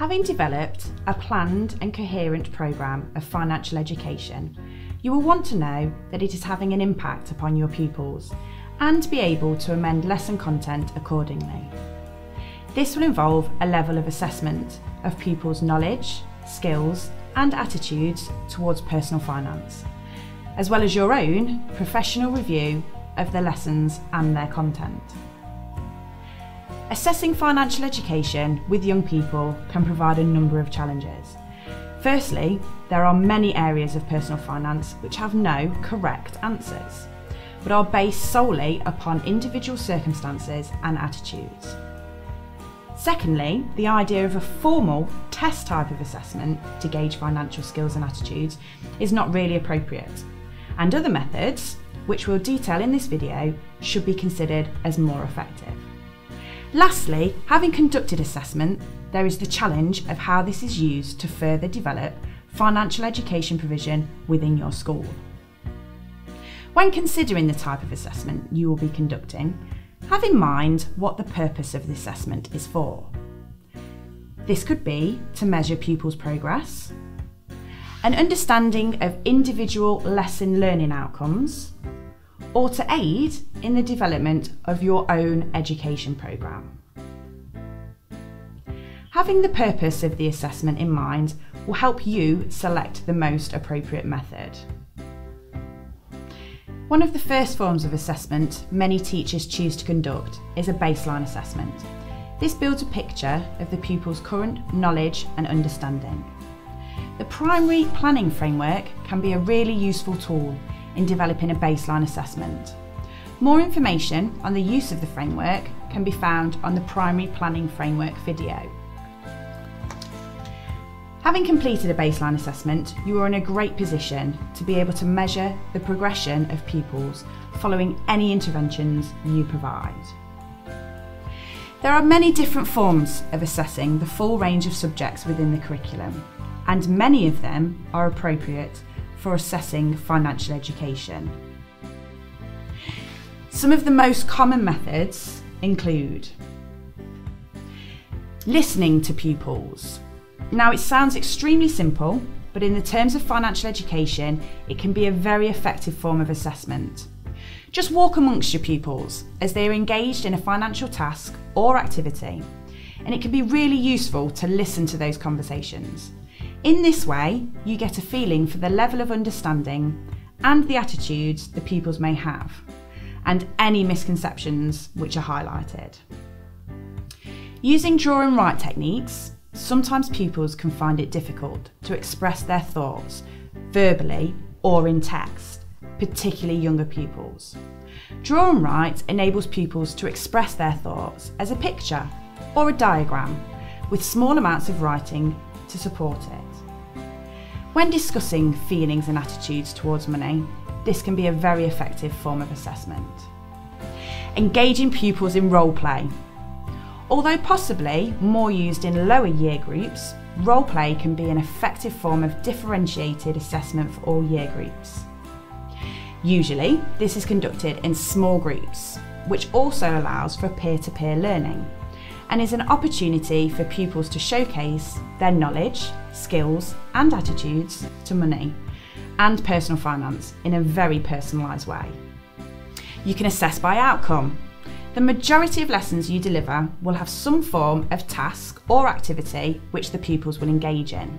Having developed a planned and coherent programme of financial education, you will want to know that it is having an impact upon your pupils and be able to amend lesson content accordingly. This will involve a level of assessment of pupils' knowledge, skills and attitudes towards personal finance, as well as your own professional review of the lessons and their content. Assessing financial education with young people can provide a number of challenges. Firstly, there are many areas of personal finance which have no correct answers, but are based solely upon individual circumstances and attitudes. Secondly, the idea of a formal test type of assessment to gauge financial skills and attitudes is not really appropriate, and other methods, which we'll detail in this video, should be considered as more effective. Lastly, having conducted assessment, there is the challenge of how this is used to further develop financial education provision within your school. When considering the type of assessment you will be conducting, have in mind what the purpose of the assessment is for. This could be to measure pupils' progress, an understanding of individual lesson learning outcomes, or to aid in the development of your own education programme. Having the purpose of the assessment in mind will help you select the most appropriate method. One of the first forms of assessment many teachers choose to conduct is a baseline assessment. This builds a picture of the pupil's current knowledge and understanding. The primary planning framework can be a really useful tool in developing a baseline assessment. More information on the use of the framework can be found on the Primary Planning Framework video. Having completed a baseline assessment, you are in a great position to be able to measure the progression of pupils following any interventions you provide. There are many different forms of assessing the full range of subjects within the curriculum, and many of them are appropriate for assessing financial education. Some of the most common methods include listening to pupils. Now, it sounds extremely simple, but in the terms of financial education, it can be a very effective form of assessment. Just walk amongst your pupils as they are engaged in a financial task or activity, and it can be really useful to listen to those conversations. In this way, you get a feeling for the level of understanding and the attitudes the pupils may have, and any misconceptions which are highlighted. Using draw and write techniques, sometimes pupils can find it difficult to express their thoughts verbally or in text, particularly younger pupils. Draw and write enables pupils to express their thoughts as a picture or a diagram with small amounts of writing to support it. When discussing feelings and attitudes towards money, this can be a very effective form of assessment. Engaging pupils in role play. Although possibly more used in lower year groups, role play can be an effective form of differentiated assessment for all year groups. Usually, this is conducted in small groups, which also allows for peer-to-peer learning, and is an opportunity for pupils to showcase their knowledge, skills and attitudes to money and personal finance in a very personalised way. You can assess by outcome. The majority of lessons you deliver will have some form of task or activity which the pupils will engage in.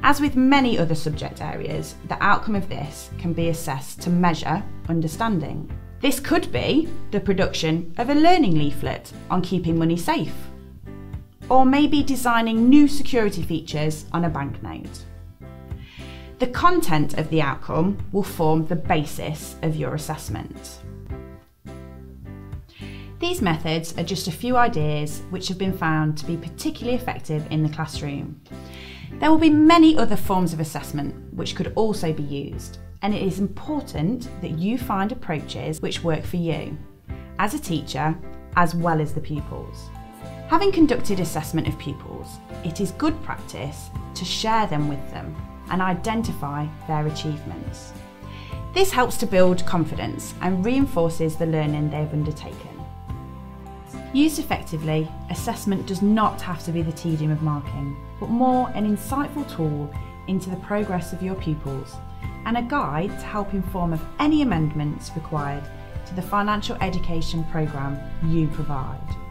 As with many other subject areas, the outcome of this can be assessed to measure understanding. This could be the production of a learning leaflet on keeping money safe, or maybe designing new security features on a banknote. The content of the outcome will form the basis of your assessment. These methods are just a few ideas which have been found to be particularly effective in the classroom. There will be many other forms of assessment which could also be used, and it is important that you find approaches which work for you, as a teacher, as well as the pupils. Having conducted assessment of pupils, it is good practice to share them with them and identify their achievements. This helps to build confidence and reinforces the learning they've undertaken. Used effectively, assessment does not have to be the tedium of marking, but more an insightful tool into the progress of your pupils and a guide to help inform of any amendments required to the financial education programme you provide.